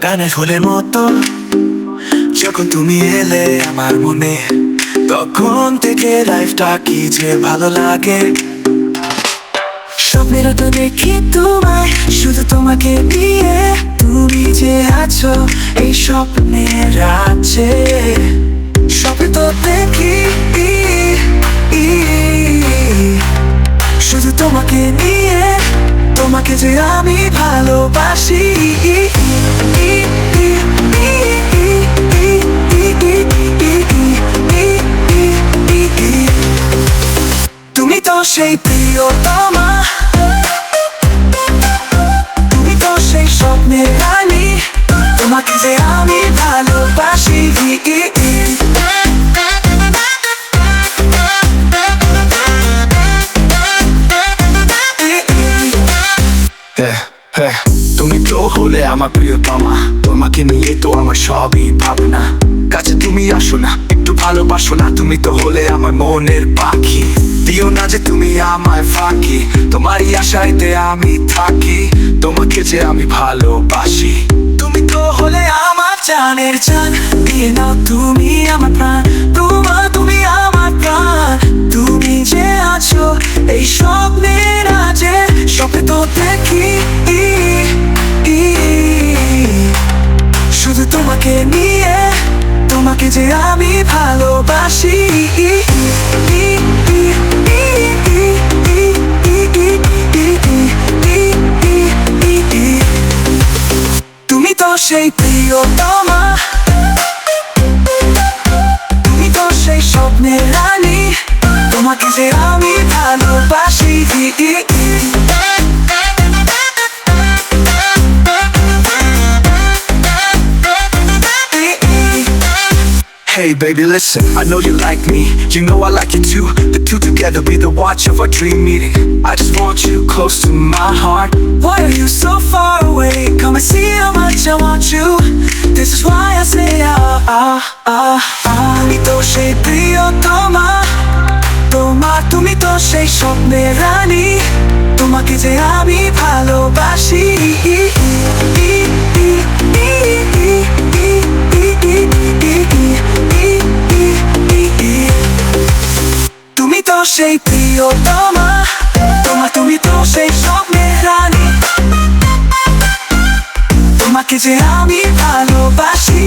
বাগানের ফুলের মতো। যখন তুমি এলে আমার মনে, তখন থেকে লাইফটা কি যে ভালো লাগে। স্বপ্নের তো দেখি তোমায়, শুধু তোমাকে নিয়ে। তুমি যে আছো এই স্বপ্নের রাজ্যে। স্বপ্নে তো দেখি শুধু তোমাকে নিয়ে, তোমাকে যে আমি ভালোবাসি। তুমি তো সেই প্রিয়তমা, তুমি তো সেই স্বপ্নের রানী, তোমাকে যে আমি ভালোবাসি। তুমি তো হলে আমার প্রিয়তমা, তোমাকে নিয়ে তো আমার সবই ভাবনা। কাছে তুমি আসো না, একটু ভালোবাসো না, তুমি তো হলে আমার মনের পাখি। দিও না যে তুমি আমায় ফাঁকি, তোমারই আশাইতে আমি থাকি, তোমাকে যে আমি ভালোবাসি। তুমি তো হলে আমার জানের জান, দিয়ে নাও তুমি আমার প্রাণ। তুমি আমার প্রাণ, তুমি যে আছো এই স্বপ্নের রাজ্যে। স্বপ্নে তো দেখি শুধু তোমাকে নিয়ে, তোমাকে যে আমি ভালোবাসি। তুমি তো সেই প্রিয়তমা, তুমি তো সেই স্বপ্নের রানী, তোমাকে যে আমি ভালোবাসি। Hey baby listen, I know you like me, you know I like you too. The two together be the watch of our dream meeting. I just want you close to my heart. Why are you so far away? Come and see how much I want you. This is why I say তুমি তো সেই প্রিয়তমা, তুমি তো সেই স্বপ্নের রানী, তোমাকে যে আমি ভালোবাসি। তুমি তো সেই প্রিয়তমা, তুমি তো সেই স্বপ্নের রানী, তোমাকে যে আমি ভালোবাসি।